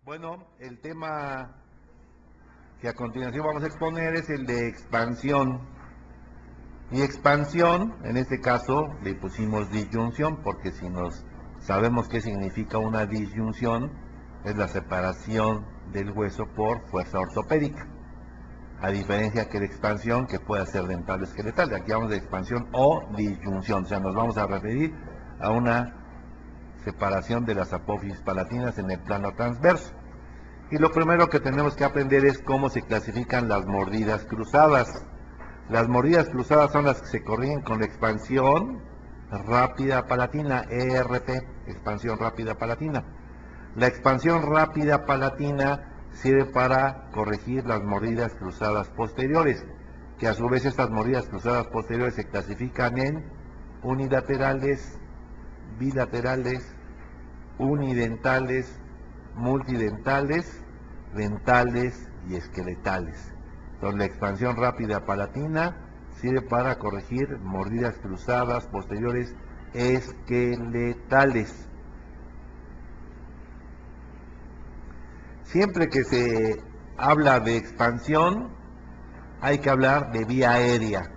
Bueno, el tema que a continuación vamos a exponer es el de expansión. Y expansión, en este caso, le pusimos disyunción, porque si nos sabemos qué significa una disyunción, es la separación del hueso por fuerza ortopédica. A diferencia que la expansión, que puede ser dental o esqueletal. Aquí vamos de expansión o disyunción, o sea, nos vamos a referir a una separación de las apófisis palatinas en el plano transverso. Y lo primero que tenemos que aprender es cómo se clasifican las mordidas cruzadas. Las mordidas cruzadas son las que se corrigen con la expansión rápida palatina, ERP, expansión rápida palatina. La expansión rápida palatina sirve para corregir las mordidas cruzadas posteriores, que a su vez estas mordidas cruzadas posteriores se clasifican en unilaterales, bilaterales, unidentales, multidentales, dentales y esqueletales. Entonces, la expansión rápida palatina sirve para corregir mordidas cruzadas posteriores esqueletales. Siempre que se habla de expansión, hay que hablar de vía aérea,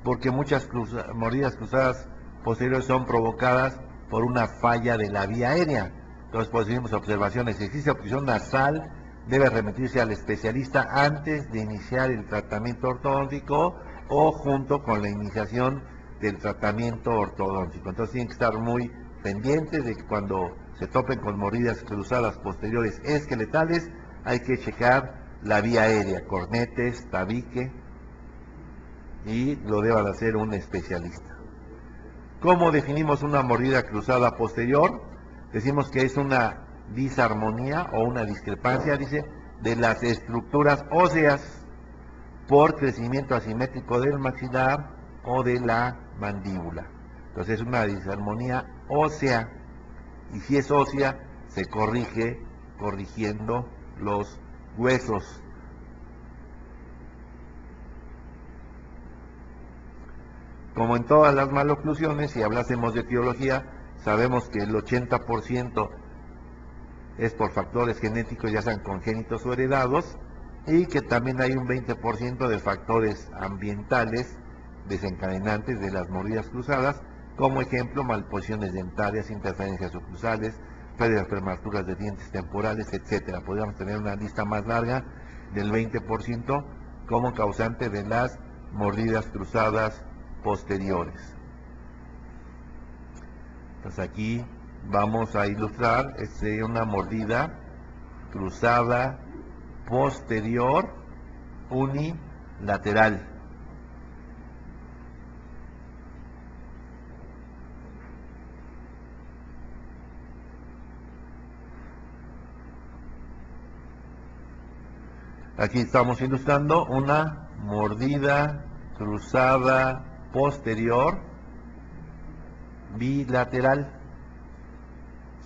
porque muchas mordidas cruzadas posteriores son provocadas por una falla de la vía aérea. Entonces, pues decimos observaciones: si existe obstrucción nasal, debe remitirse al especialista antes de iniciar el tratamiento ortodóntico o junto con la iniciación del tratamiento ortodóntico. Entonces tienen que estar muy pendientes de que cuando se topen con mordidas cruzadas posteriores esqueletales, hay que checar la vía aérea, cornetes, tabique, y lo deba de hacer un especialista. ¿Cómo definimos una mordida cruzada posterior? Decimos que es una disarmonía o una discrepancia, dice, de las estructuras óseas por crecimiento asimétrico del maxilar o de la mandíbula. Entonces es una disarmonía ósea, y si es ósea, se corrige corrigiendo los huesos. Como en todas las maloclusiones, si hablásemos de etiología, sabemos que el 80% es por factores genéticos, ya sean congénitos o heredados, y que también hay un 20% de factores ambientales desencadenantes de las mordidas cruzadas, como ejemplo, malposiciones dentarias, interferencias oclusales, pérdidas prematuras de dientes temporales, etcétera. Podríamos tener una lista más larga del 20% como causante de las mordidas cruzadas posteriores. Entonces aquí vamos a ilustrar una mordida cruzada posterior unilateral. Aquí estamos ilustrando una mordida cruzada posterior bilateral.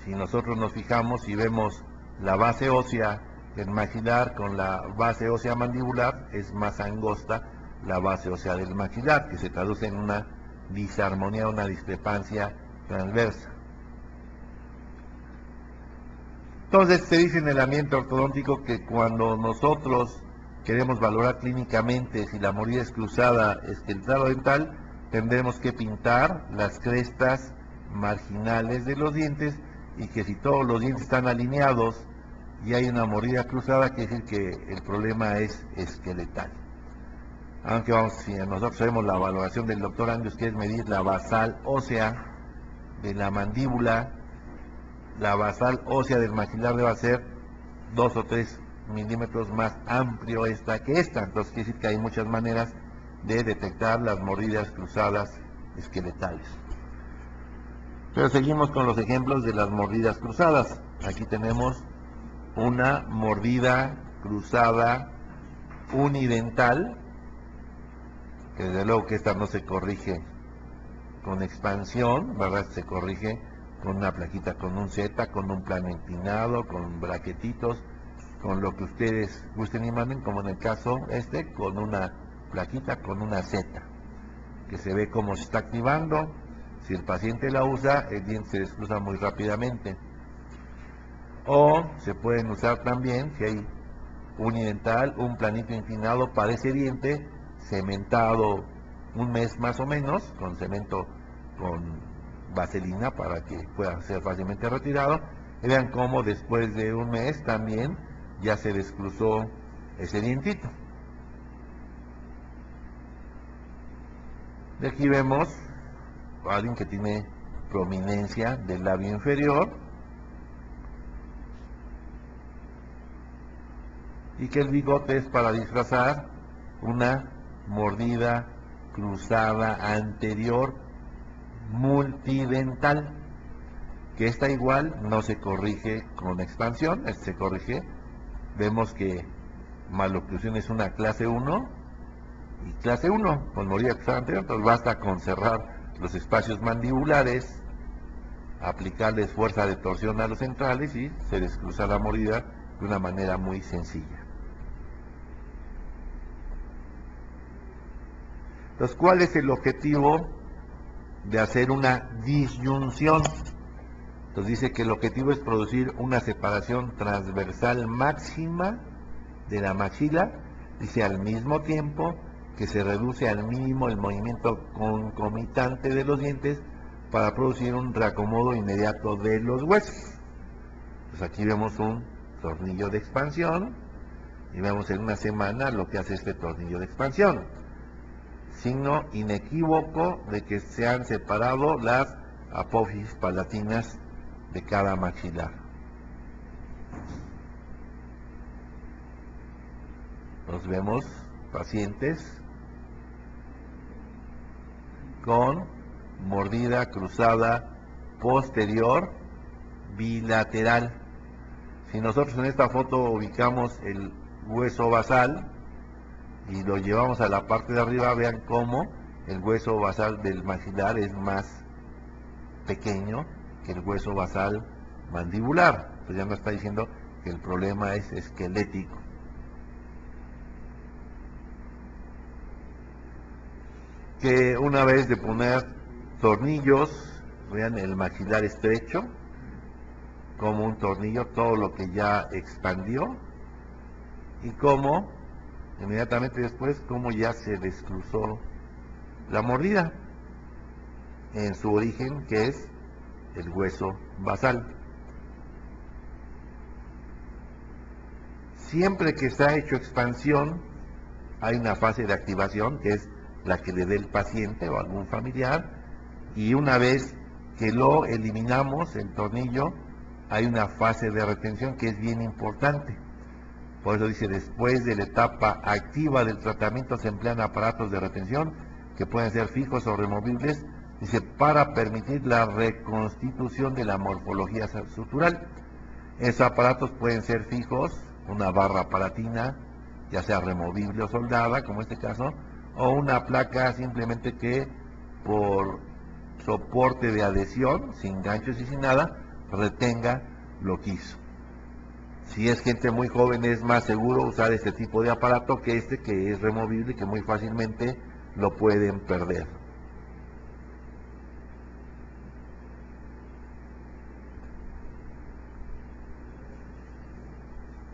Si nosotros nos fijamos y vemos la base ósea del maxilar con la base ósea mandibular, es más angosta la base ósea del maxilar, que se traduce en una disarmonía, una discrepancia transversa. Entonces se dice en el ambiente ortodóntico que cuando nosotros queremos valorar clínicamente si la mordida es cruzada esqueletal o dental, tendremos que pintar las crestas marginales de los dientes, y que si todos los dientes están alineados y hay una mordida cruzada, quiere decir que el problema es esqueletal. Aunque si nosotros sabemos la valoración del doctor Angus, que es medir la basal ósea de la mandíbula, la basal ósea del maxilar debe ser 2 o 3 milímetros más amplio esta que esta. Entonces quiere decir que hay muchas maneras de detectar las mordidas cruzadas esqueletales. Pero seguimos con los ejemplos de las mordidas cruzadas. Aquí tenemos una mordida cruzada unidental, que desde luego que esta no se corrige con expansión, ¿verdad? Se corrige con una plaquita, con un Z, con un plano inclinado, con braquetitos, con lo que ustedes gusten y manden, como en el caso con una plaquita, con una Z, que se ve cómo se está activando. Si el paciente la usa, el diente se descruza muy rápidamente. O se pueden usar también, si hay unidental, un planito inclinado para ese diente, cementado un mes más o menos, con cemento con vaselina para que pueda ser fácilmente retirado. Y vean cómo después de un mes también ya se descruzó ese dientito. De aquí vemos a alguien que tiene prominencia del labio inferior y que el bigote es para disfrazar una mordida cruzada anterior multidental, que esta igual no se corrige con expansión, se corrige. Vemos que maloclusión es una clase 1 y clase 1 con mordida cruzada anterior, entonces basta con cerrar los espacios mandibulares, aplicarles fuerza de torsión a los centrales y se descruza la mordida de una manera muy sencilla. Entonces, ¿cuál es el objetivo de hacer una disyunción? Entonces dice que el objetivo es producir una separación transversal máxima de la maxila, dice al mismo tiempo que se reduce al mínimo el movimiento concomitante de los dientes para producir un reacomodo inmediato de los huesos. Pues aquí vemos un tornillo de expansión y vemos en una semana lo que hace este tornillo de expansión. Signo inequívoco de que se han separado las apófisis palatinas de cada maxilar. Nos vemos pacientes con mordida cruzada posterior bilateral. Si nosotros en esta foto ubicamos el hueso basal y lo llevamos a la parte de arriba, vean cómo el hueso basal del maxilar es más pequeño que el hueso basal mandibular. Entonces ya nos está diciendo que el problema es esquelético. Que una vez de poner tornillos, vean el maxilar estrecho, como un tornillo, todo lo que ya expandió, y cómo inmediatamente después, cómo ya se descruzó la mordida en su origen, que es el hueso basal. Siempre que se ha hecho expansión, hay una fase de activación, que es la que le dé el paciente o algún familiar, y una vez que lo eliminamos, el tornillo, hay una fase de retención que es bien importante. Por eso dice, después de la etapa activa del tratamiento se emplean aparatos de retención que pueden ser fijos o removibles, dice, para permitir la reconstitución de la morfología sutural. Esos aparatos pueden ser fijos, una barra palatina, ya sea removible o soldada, como este caso, o una placa simplemente que por soporte de adhesión, sin ganchos y sin nada, retenga lo que hizo. Si es gente muy joven es más seguro usar este tipo de aparato que este, que es removible y que muy fácilmente lo pueden perder.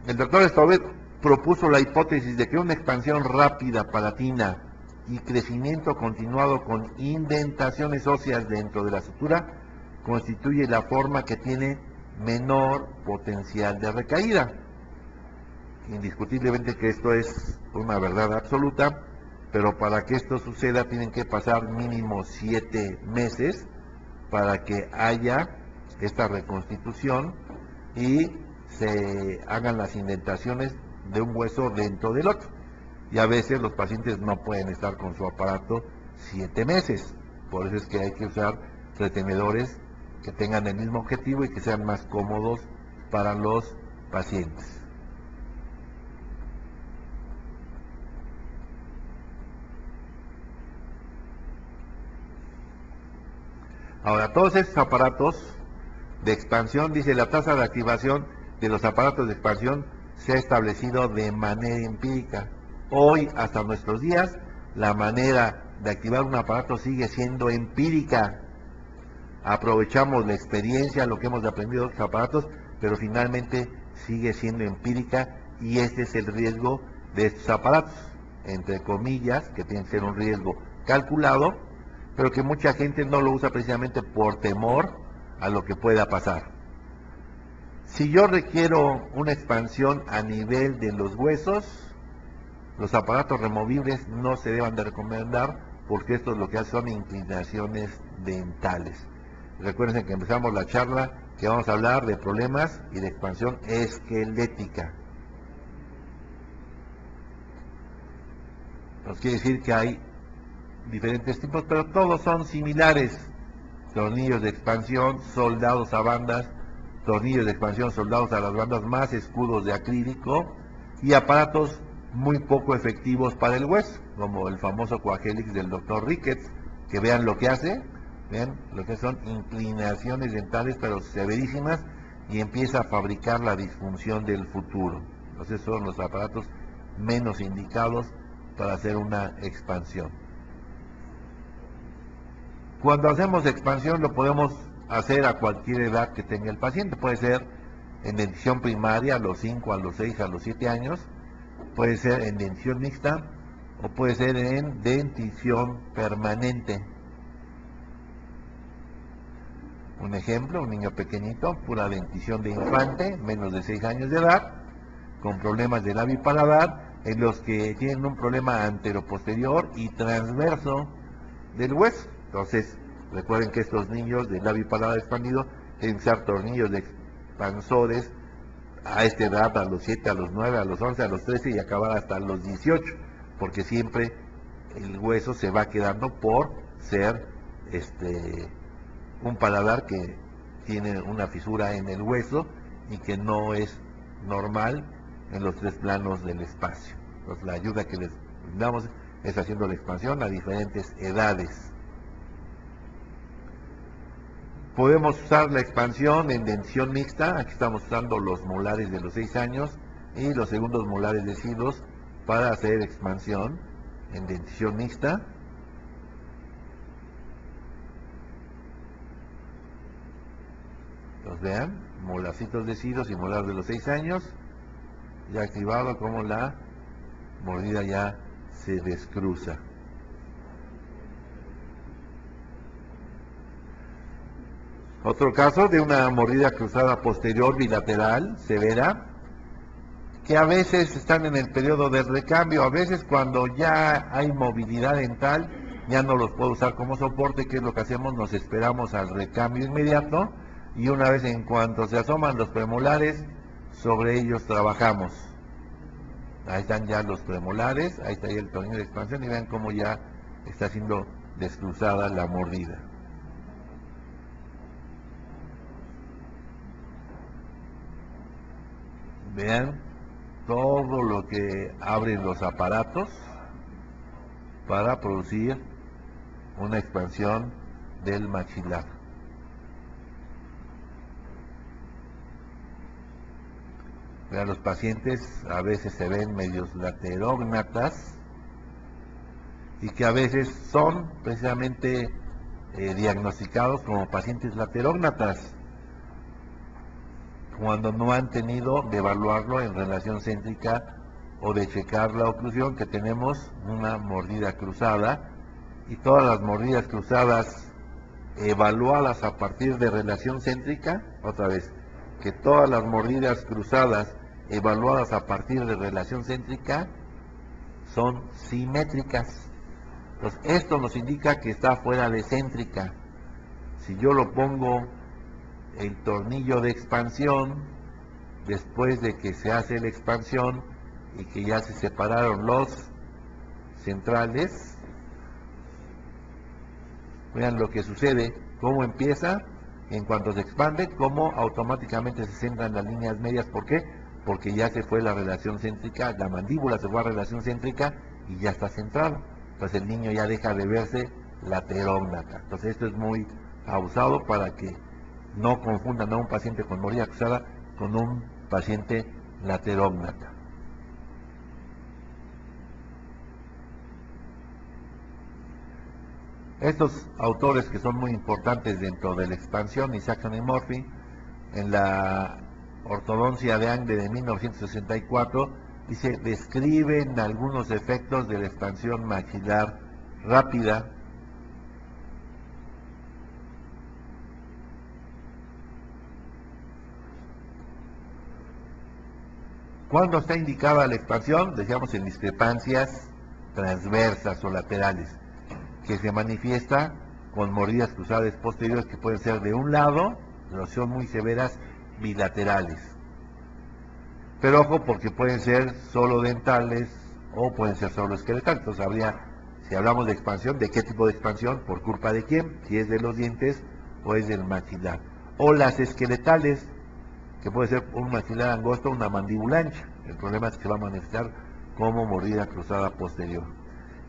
El doctor Stauber propuso la hipótesis de que una expansión rápida palatina y crecimiento continuado con indentaciones óseas dentro de la sutura constituye la forma que tiene menor potencial de recaída. Indiscutiblemente que esto es una verdad absoluta, pero para que esto suceda tienen que pasar mínimo 7 meses para que haya esta reconstitución y se hagan las indentaciones de un hueso dentro del otro. Y a veces los pacientes no pueden estar con su aparato 7 meses, por eso es que hay que usar retenedores que tengan el mismo objetivo y que sean más cómodos para los pacientes. Ahora, todos estos aparatos de expansión, dice, la tasa de activación de los aparatos de expansión se ha establecido de manera empírica. Hoy, hasta nuestros días, la manera de activar un aparato sigue siendo empírica. Aprovechamos la experiencia, lo que hemos aprendido de los aparatos, pero finalmente sigue siendo empírica y este es el riesgo de estos aparatos, entre comillas, que tiene que ser un riesgo calculado, pero que mucha gente no lo usa precisamente por temor a lo que pueda pasar. Si yo requiero una expansión a nivel de los huesos, los aparatos removibles no se deben de recomendar porque esto es lo que hace son inclinaciones dentales. Recuerden que empezamos la charla que vamos a hablar de problemas y de expansión esquelética. Nos quiere decir que hay diferentes tipos, pero todos son similares. Tornillos de expansión, soldados a bandas, tornillos de expansión, soldados a las bandas, más escudos de acrílico y aparatos muy poco efectivos para el hueso, como el famoso Coagelix del Dr. Ricketts, que vean lo que hace, vean lo que son inclinaciones dentales pero severísimas y empieza a fabricar la disfunción del futuro. Entonces son los aparatos menos indicados para hacer una expansión. Cuando hacemos expansión lo podemos hacer a cualquier edad que tenga el paciente, puede ser en dentición primaria a los 5, a los 6, a los 7 años, puede ser en dentición mixta o puede ser en dentición permanente. Un ejemplo, un niño pequeñito, pura dentición de infante, menos de 6 años de edad, con problemas de labio y paladar, en los que tienen un problema anteroposterior y transverso del hueso. Entonces, recuerden que estos niños de labio y paladar expandido tienen que usar tornillos de expansores a esta edad, a los 7, a los 9, a los 11, a los 13 y acabar hasta los 18, porque siempre el hueso se va quedando por ser un paladar que tiene una fisura en el hueso y que no es normal en los 3 planos del espacio. Entonces la ayuda que les damos es haciendo la expansión a diferentes edades. Podemos usar la expansión en dentición mixta, aquí estamos usando los molares de los 6 años y los segundos molares decidos para hacer expansión en dentición mixta. Los vean, molarcitos decidos y molar de los 6 años, ya activado como la mordida ya se descruza. Otro caso de una mordida cruzada posterior bilateral severa, que a veces están en el periodo del recambio, a veces cuando ya hay movilidad dental, ya no los puedo usar como soporte. ¿Qué es lo que hacemos? Nos esperamos al recambio inmediato y una vez en cuanto se asoman los premolares, sobre ellos trabajamos. Ahí están ya los premolares, ahí está ya el tornillo de expansión y vean cómo ya está siendo descruzada la mordida. Vean todo lo que abren los aparatos para producir una expansión del maxilar. Vean, los pacientes a veces se ven medios laterógnatas y que a veces son precisamente diagnosticados como pacientes laterógnatas cuando no han tenido de evaluarlo en relación céntrica o de checar la oclusión, que tenemos una mordida cruzada y todas las mordidas cruzadas evaluadas a partir de relación céntrica, otra vez, que todas las mordidas cruzadas evaluadas a partir de relación céntrica son simétricas. Entonces, esto nos indica que está fuera de céntrica. Si yo lo pongo el tornillo de expansión, después de que se hace la expansión y que ya se separaron los centrales, vean lo que sucede, cómo empieza, en cuanto se expande, cómo automáticamente se centran las líneas medias. ¿Por qué? Porque ya se fue la relación céntrica, la mandíbula se fue a relación céntrica y ya está centrado. Entonces el niño ya deja de verse laterógnata. Entonces esto es muy abusado para que no confundan a un paciente con mordida cruzada con un paciente laterógnata. Estos autores que son muy importantes dentro de la expansión, Isaac y Murphy, en la Ortodoncia de Angle de 1964, dice, describen algunos efectos de la expansión maxilar rápida. ¿Cuándo está indicada la expansión? Decíamos en discrepancias transversas o laterales, que se manifiesta con mordidas cruzadas posteriores que pueden ser de un lado, pero son muy severas, bilaterales. Pero ojo, porque pueden ser solo dentales o pueden ser solo esqueletales. Entonces habría, si hablamos de expansión, ¿de qué tipo de expansión? ¿Por culpa de quién? Si es de los dientes o es del maxilar. O las esqueletales, que puede ser un maxilar angosto o una mandíbula ancha. El problema es que se va a manifestar como mordida cruzada posterior.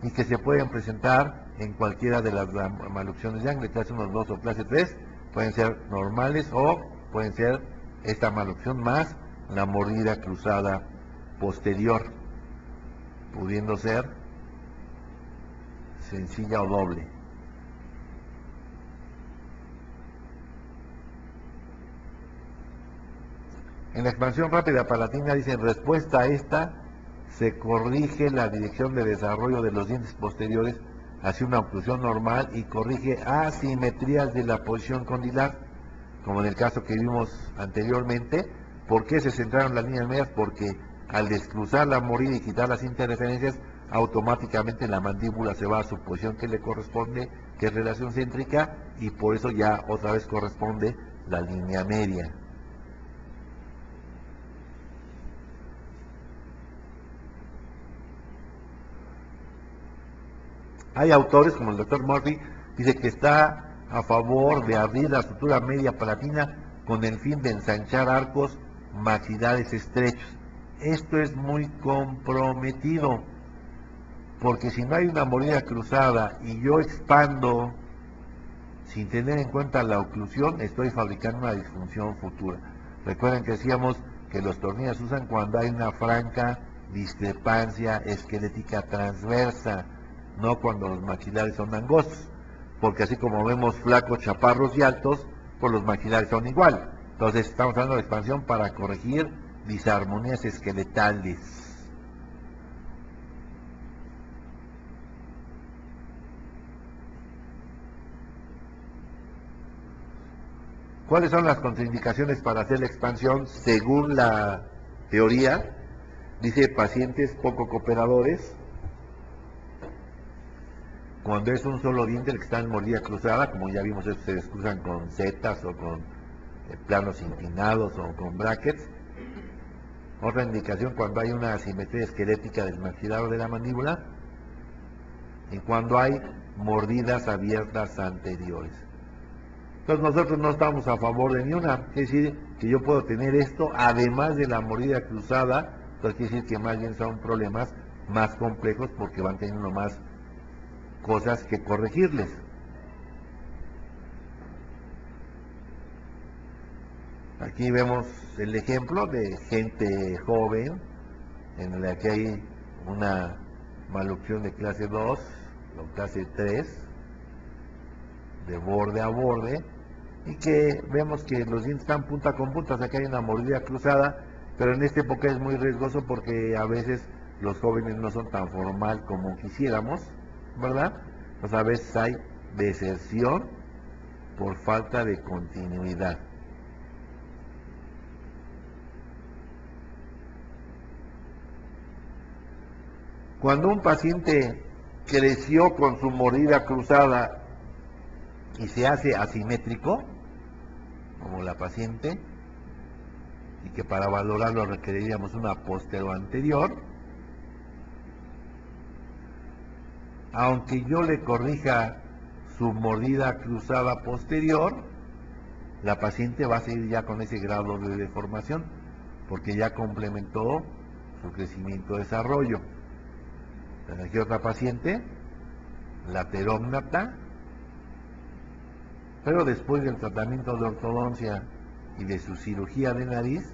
Y que se pueden presentar en cualquiera de las malucciones de Angle, clase 1, 2 o clase 3, pueden ser normales o pueden ser esta malucción más la mordida cruzada posterior, pudiendo ser sencilla o doble. En la expansión rápida palatina dice, en respuesta a esta, se corrige la dirección de desarrollo de los dientes posteriores hacia una oclusión normal y corrige asimetrías de la posición condilar, como en el caso que vimos anteriormente. ¿Por qué se centraron las líneas medias? Porque al descruzar la mordida y quitar las interferencias, automáticamente la mandíbula se va a su posición que le corresponde, que es relación céntrica, y por eso ya otra vez corresponde la línea media. Hay autores, como el doctor Murphy, dice que está a favor de abrir la sutura media palatina con el fin de ensanchar arcos maxilares estrechos. Esto es muy comprometido, porque si no hay una mordida cruzada y yo expando sin tener en cuenta la oclusión, estoy fabricando una disfunción futura. Recuerden que decíamos que los tornillos se usan cuando hay una franca discrepancia esquelética transversa, no cuando los maxilares son angostos, porque así como vemos flacos, chaparros y altos, pues los maxilares son igual. Entonces estamos hablando de expansión para corregir disarmonías esqueletales. ¿Cuáles son las contraindicaciones para hacer la expansión según la teoría? Dice pacientes poco cooperadores, cuando es un solo diente el que está en mordida cruzada, como ya vimos, estos se descruzan con setas o con planos inclinados o con brackets. Otra indicación, cuando hay una asimetría esquelética del maxilar o de la mandíbula, y cuando hay mordidas abiertas anteriores. Entonces nosotros no estamos a favor de ni una, es decir, que yo puedo tener esto además de la mordida cruzada, entonces quiere decir que más bien son problemas más complejos porque van teniendo más cosas que corregirles. Aquí vemos el ejemplo de gente joven en la que hay una malucción de clase 2 o clase 3 de borde a borde, y que vemos que los dientes están punta con punta, o sea que hay una mordida cruzada, pero en esta época es muy riesgoso porque a veces los jóvenes no son tan formal como quisiéramos, ¿verdad? Pues a veces hay deserción por falta de continuidad. Cuando un paciente creció con su mordida cruzada y se hace asimétrico, como la paciente, y que para valorarlo requeriríamos una postero anterior, aunque yo le corrija su mordida cruzada posterior, la paciente va a seguir ya con ese grado de deformación, porque ya complementó su crecimiento-desarrollo. Aquí otra paciente, laterógnata, pero después del tratamiento de ortodoncia y de su cirugía de nariz,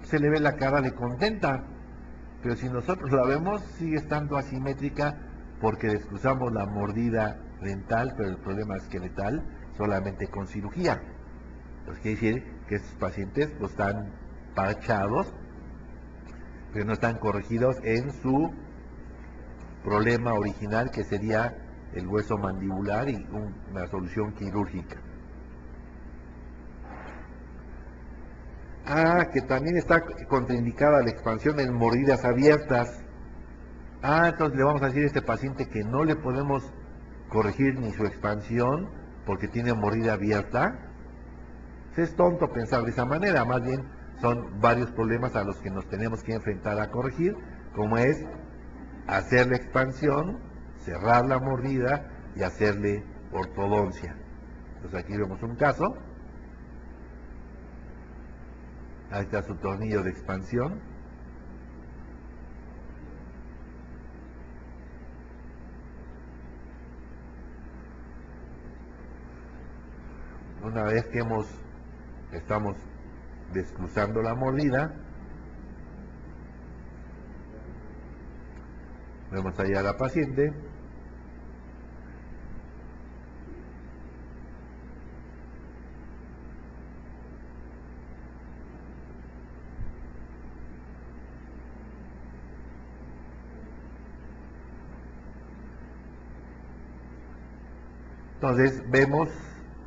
se le ve la cara de contenta, pero si nosotros la vemos, sigue estando asimétrica porque descruzamos la mordida dental, pero el problema esqueletal solamente con cirugía. Entonces quiere decir que estos pacientes pues están parchados, pero no están corregidos en su problema original, que sería el hueso mandibular y una solución quirúrgica. Que también está contraindicada la expansión en mordidas abiertas. Entonces le vamos a decir a este paciente que no le podemos corregir ni su expansión porque tiene mordida abierta. Es tonto pensar de esa manera, más bien son varios problemas a los que nos tenemos que enfrentar a corregir, como es hacer la expansión, cerrar la mordida y hacerle ortodoncia. Entonces aquí vemos un caso. Ahí está su tornillo de expansión. Una vez que estamos descruzando la mordida, vemos allá a la paciente. Entonces vemos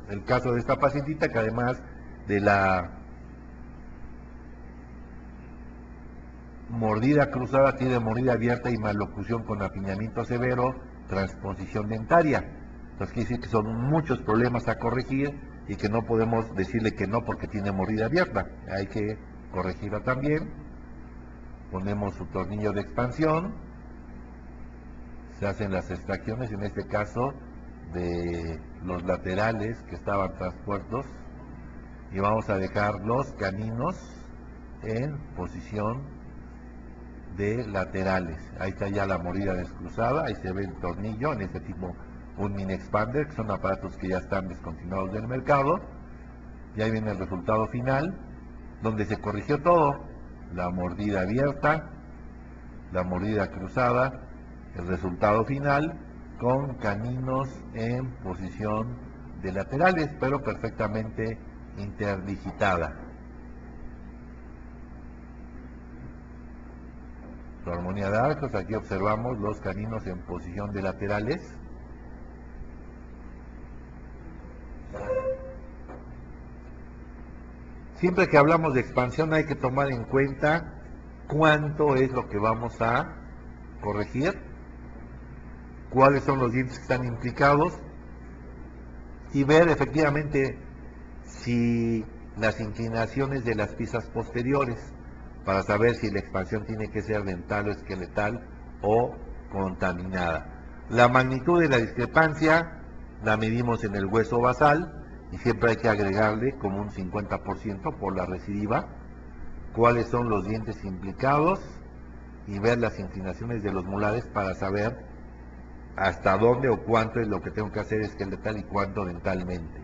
el caso de esta pacientita, que además de la mordida cruzada tiene mordida abierta y maloclusión con apiñamiento severo, transposición dentaria. Entonces quiere decir que son muchos problemas a corregir y que no podemos decirle que no porque tiene mordida abierta. Hay que corregirla también. Ponemos su tornillo de expansión, se hacen las extracciones, en este caso de los laterales que estaban traspuestos, y vamos a dejar los caninos en posición de laterales. Ahí está ya la mordida descruzada, ahí se ve el tornillo, en este tipo un mini expander, que son aparatos que ya están descontinuados del mercado, y ahí viene el resultado final, donde se corrigió todo: la mordida abierta, la mordida cruzada, el resultado final con caninos en posición de laterales, pero perfectamente interdigitada. Su armonía de arcos, aquí observamos los caninos en posición de laterales. Siempre que hablamos de expansión hay que tomar en cuenta cuánto es lo que vamos a corregir, cuáles son los dientes que están implicados, y ver efectivamente si las inclinaciones de las piezas posteriores, para saber si la expansión tiene que ser dental o esqueletal o contaminada. La magnitud de la discrepancia la medimos en el hueso basal, y siempre hay que agregarle como un 50% por la recidiva, cuáles son los dientes implicados, y ver las inclinaciones de los molares para saber hasta dónde o cuánto es lo que tengo que hacer esqueletal y cuánto dentalmente.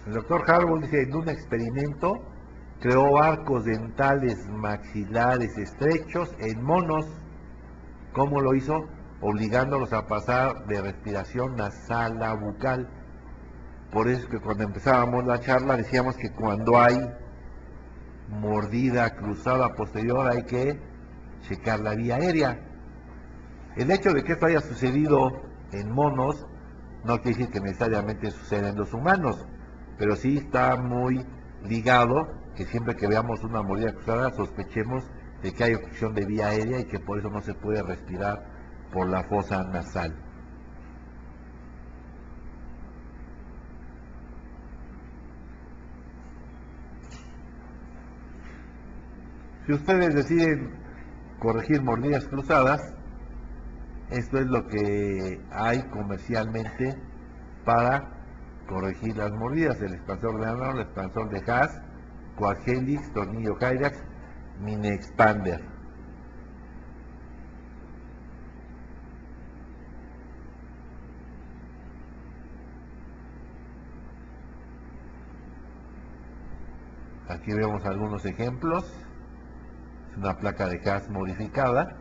El doctor Harbaugh dice: en un experimento creó arcos dentales maxilares estrechos en monos. ¿Cómo lo hizo? Obligándolos a pasar de respiración nasal a bucal. Por eso es que cuando empezábamos la charla decíamos que cuando hay mordida cruzada posterior hay que checar la vía aérea. El hecho de que esto haya sucedido en monos no quiere decir que necesariamente suceda en los humanos, pero sí está muy ligado que siempre que veamos una mordida cruzada sospechemos de que hay obstrucción de vía aérea y que por eso no se puede respirar por la fosa nasal. Si ustedes deciden corregir mordidas cruzadas, esto es lo que hay comercialmente para corregir las mordidas: el expansor de Arnold, el expansor de Haas, Coahelix, tornillo Kyrax, mini expander. Aquí vemos algunos ejemplos. Es una placa de Haas modificada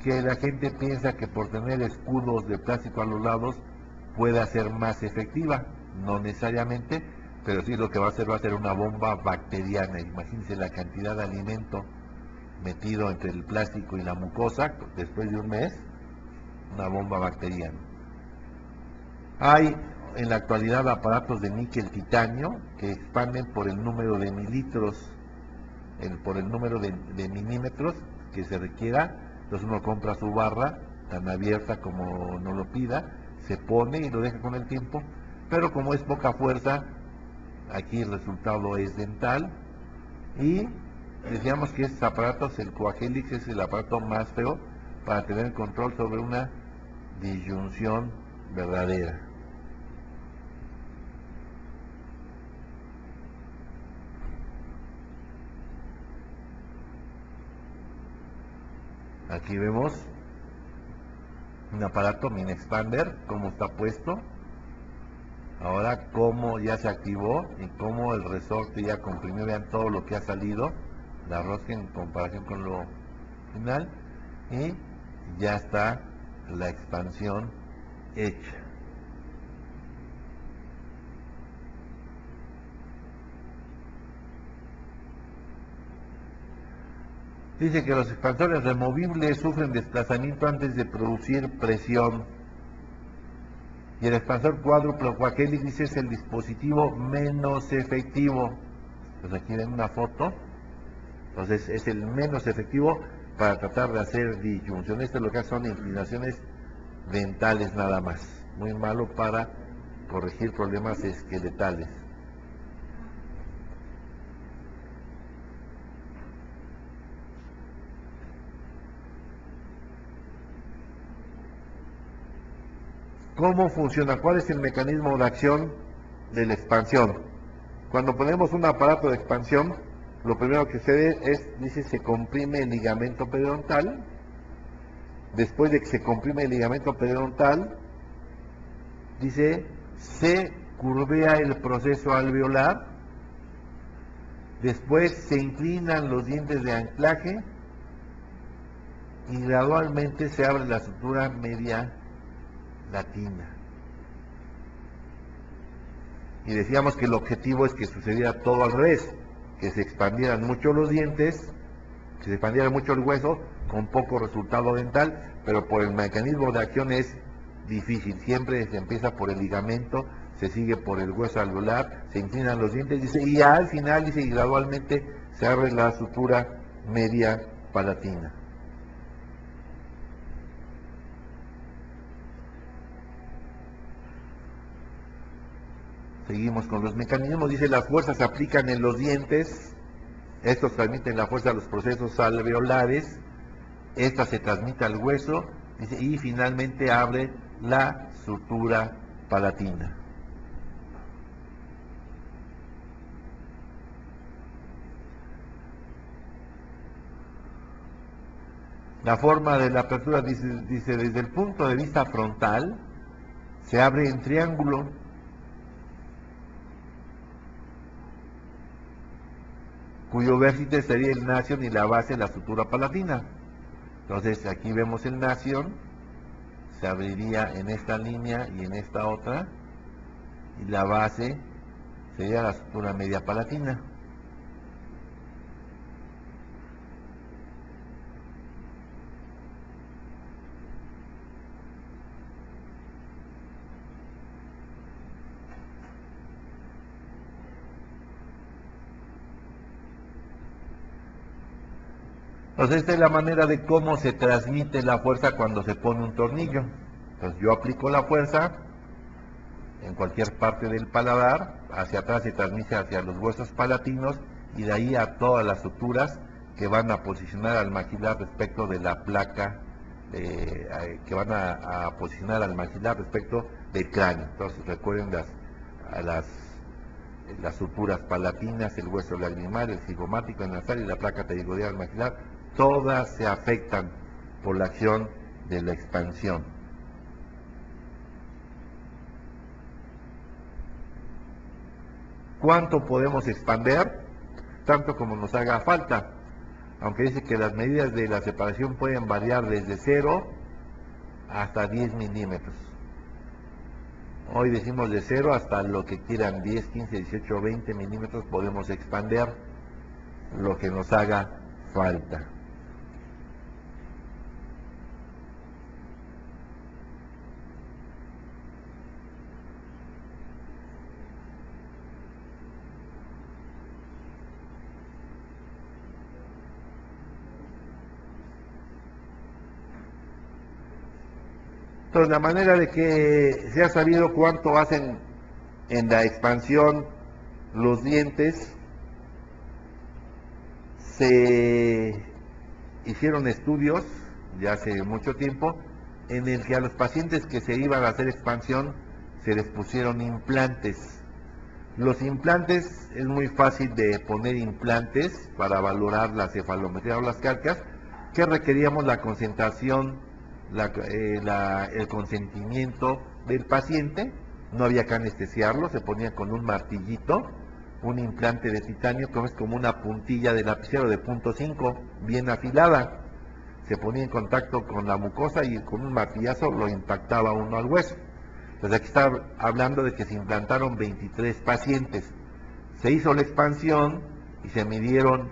que la gente piensa que por tener escudos de plástico a los lados pueda ser más efectiva. No necesariamente, pero sí lo que va a ser una bomba bacteriana. Imagínense la cantidad de alimento metido entre el plástico y la mucosa después de un mes, una bomba bacteriana. Hay en la actualidad aparatos de níquel titanio que expanden por el número de mililitros, por el número de milímetros que se requiera. Entonces uno compra su barra tan abierta como no lo pida, se pone y lo deja con el tiempo, pero como es poca fuerza, aquí el resultado es dental. Y decíamos que estos aparatos, el Coagelix es el aparato más feo para tener control sobre una disyunción verdadera. Aquí vemos un aparato mini expander, cómo está puesto. Ahora cómo ya se activó y cómo el resorte ya comprimió. Vean todo lo que ha salido, la rosca en comparación con lo final. Y ya está la expansión hecha. Dice que los expansores removibles sufren desplazamiento antes de producir presión. Y el expansor cuádruple Coagelix dice es el dispositivo menos efectivo. Pues aquí ven una foto. Entonces es el menos efectivo para tratar de hacer disyunción. Esto es lo que hace, son inclinaciones dentales nada más. Muy malo para corregir problemas esqueletales. ¿Cómo funciona? ¿Cuál es el mecanismo de acción de la expansión? Cuando ponemos un aparato de expansión, lo primero que sucede es, dice, se comprime el ligamento periodontal. Después de que se comprime el ligamento periodontal, dice, se curvea el proceso alveolar. Después se inclinan los dientes de anclaje y gradualmente se abre la sutura media latina. Y decíamos que el objetivo es que sucediera todo al revés, que se expandieran mucho los dientes, que se expandiera mucho el hueso, con poco resultado dental, pero por el mecanismo de acción es difícil. Siempre se empieza por el ligamento, se sigue por el hueso alveolar, se inclinan los dientes, dice, y al final, dice, y gradualmente se abre la sutura media palatina. Seguimos con los mecanismos. Dice, las fuerzas se aplican en los dientes. Estos transmiten la fuerza a los procesos alveolares. Esta se transmite al hueso. Dice, y finalmente abre la sutura palatina. La forma de la apertura, dice, desde el punto de vista frontal, se abre en triángulo, cuyo vértice sería el nasion y la base la sutura palatina. Entonces aquí vemos el nasion, se abriría en esta línea y en esta otra, y la base sería la sutura media palatina. Entonces esta es la manera de cómo se transmite la fuerza cuando se pone un tornillo. Entonces yo aplico la fuerza en cualquier parte del paladar, hacia atrás se transmite hacia los huesos palatinos y de ahí a todas las suturas que van a posicionar al maxilar respecto de la placa, que van a posicionar al maxilar respecto del cráneo. Entonces recuerden las suturas palatinas, el hueso lagrimal, el cigomático, el nasal y la placa pterigoidal maxilar, todas se afectan por la acción de la expansión. ¿Cuánto podemos expander? Tanto como nos haga falta. aunque dice que las medidas de la separación pueden variar desde 0 hasta 10 milímetros. Hoy decimos de 0 hasta lo que quieran, 10, 15, 18, 20 milímetros, podemos expander lo que nos haga falta. Entonces, la manera de que se ha sabido cuánto hacen en la expansión los dientes, se hicieron estudios ya hace mucho tiempo en el que a los pacientes que se iban a hacer expansión se les pusieron implantes. Los implantes, es muy fácil de poner implantes para valorar la cefalometría o las calcas, que requeríamos la concentración, el consentimiento del paciente. No había que anestesiarlo, se ponía con un martillito, un implante de titanio, que es como una puntilla de lapicero de .5, bien afilada. Se ponía en contacto con la mucosa y con un martillazo lo impactaba uno al hueso. Entonces aquí está hablando de que se implantaron 23 pacientes. Se hizo la expansión y se midieron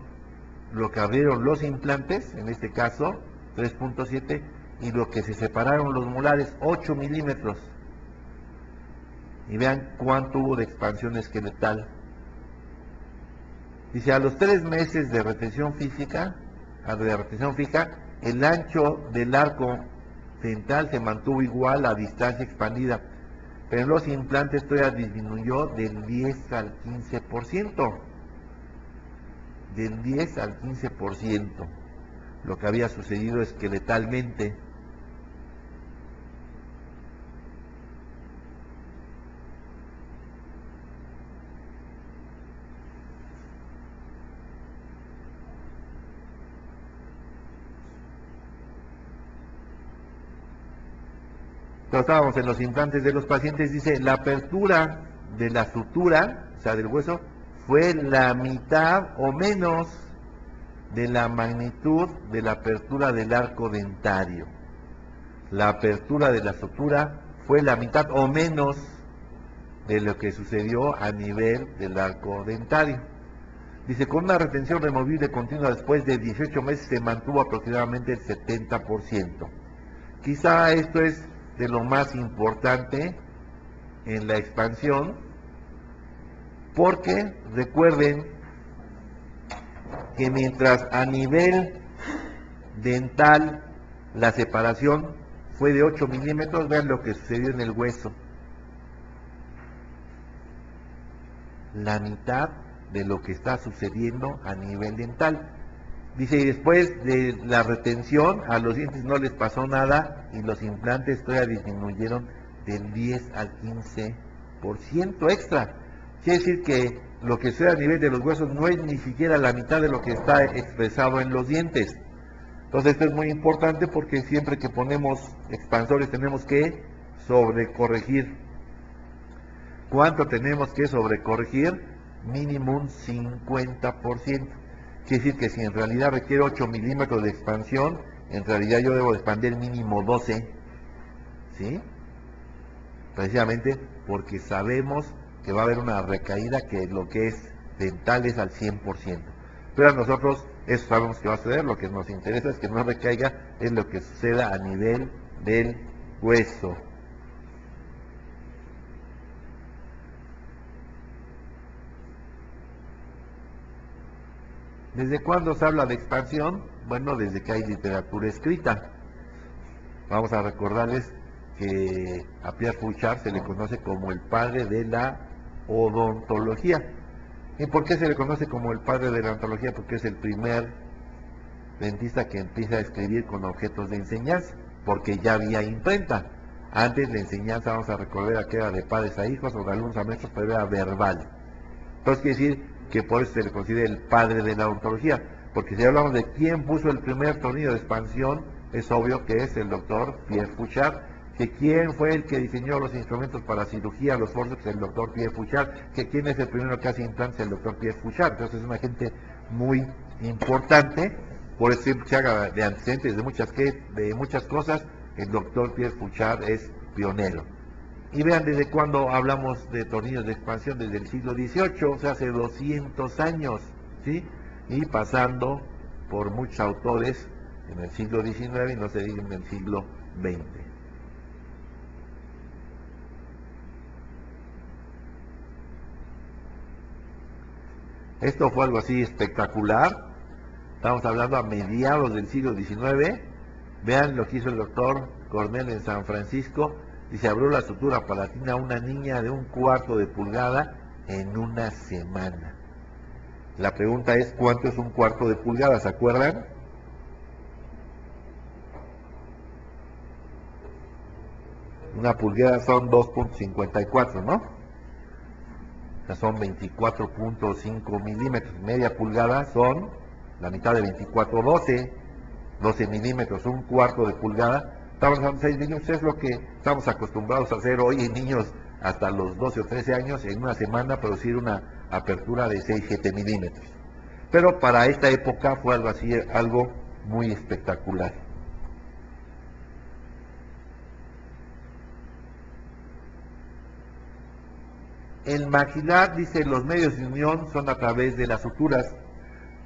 lo que abrieron los implantes, en este caso 3.7, y lo que se separaron los molares, 8 milímetros. Y vean cuánto hubo de expansión esqueletal. Dice, a los 3 meses de retención fija, el ancho del arco dental se mantuvo igual a distancia expandida, pero en los implantes todavía disminuyó del 10 al 15%. Del 10 al 15%, lo que había sucedido esqueletalmente. Estábamos en los implantes de los pacientes, dice, la apertura de la sutura, o sea, del hueso, fue la mitad o menos de la magnitud de la apertura del arco dentario. La apertura de la sutura fue la mitad o menos de lo que sucedió a nivel del arco dentario. Dice, con una retención removible continua después de 18 meses se mantuvo aproximadamente el 70%. Quizá esto es de lo más importante en la expansión, porque recuerden que mientras a nivel dental la separación fue de 8 milímetros, vean lo que sucedió en el hueso. La mitad de lo que está sucediendo a nivel dental. Dice, y después de la retención, a los dientes no les pasó nada y los implantes todavía disminuyeron del 10 al 15% extra. Quiere decir que lo que sucede a nivel de los huesos no es ni siquiera la mitad de lo que está expresado en los dientes. Entonces esto es muy importante porque siempre que ponemos expansores tenemos que sobrecorregir. ¿Cuánto tenemos que sobrecorregir? Mínimo un 50%. Quiere decir que si en realidad requiere 8 milímetros de expansión, en realidad yo debo expandir mínimo 12, ¿sí? Precisamente porque sabemos que va a haber una recaída que lo que es dental es al 100%. Pero a nosotros eso sabemos que va a suceder, lo que nos interesa es que no recaiga, es lo que suceda a nivel del hueso. ¿Desde cuándo se habla de expansión? Bueno, desde que hay literatura escrita. Vamos a recordarles que a Pierre Fauchard se le conoce como el padre de la odontología. ¿Y por qué se le conoce como el padre de la odontología? Porque es el primer dentista que empieza a escribir con objetos de enseñanza, porque ya había imprenta. Antes la enseñanza, vamos a recordar, que era de padres a hijos o de alumnos a maestros, pero era verbal. Entonces quiere decir que por eso se le considera el padre de la odontología, porque si hablamos de quién puso el primer tornillo de expansión, es obvio que es el doctor Pierre Fauchard, que quién fue el que diseñó los instrumentos para cirugía, los forceps, el doctor Pierre Fauchard, que quién es el primero que hace implantes, el doctor Pierre Fauchard. Entonces es una gente muy importante por eso se haga de antecedentes de muchas cosas, el doctor Pierre Fouchard es pionero. Y vean desde cuándo hablamos de tornillos de expansión, desde el siglo XVIII, o sea, hace 200 años, ¿sí? Y pasando por muchos autores en el siglo XIX y no se diga en el siglo XX. Esto fue algo así espectacular. Estamos hablando a mediados del siglo XIX. Vean lo que hizo el doctor Cornell en San Francisco. Y se abrió la sutura palatina a una niña de 1/4 de pulgada en una semana. La pregunta es, ¿cuánto es 1/4 de pulgada? ¿Se acuerdan? Una pulgada son 2.54, ¿no? O sea, son 24.5 milímetros. Media pulgada son la mitad de 24, 12 milímetros, 1/4 de pulgada. Estamos hablando de 6 milímetros, es lo que estamos acostumbrados a hacer hoy en niños hasta los 12 o 13 años, en una semana producir una apertura de 6-7 milímetros. Pero para esta época fue algo así, algo muy espectacular. El maxilar, dice, los medios de unión son a través de las suturas,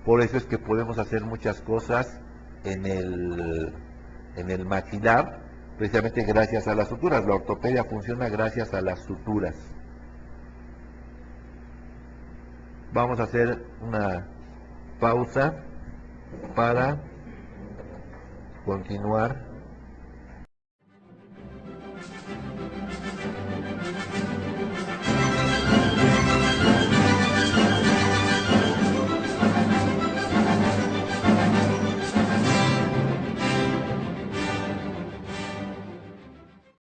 por eso es que podemos hacer muchas cosas en el maxilar, precisamente gracias a las suturas. La ortopedia funciona gracias a las suturas. Vamos a hacer una pausa para continuar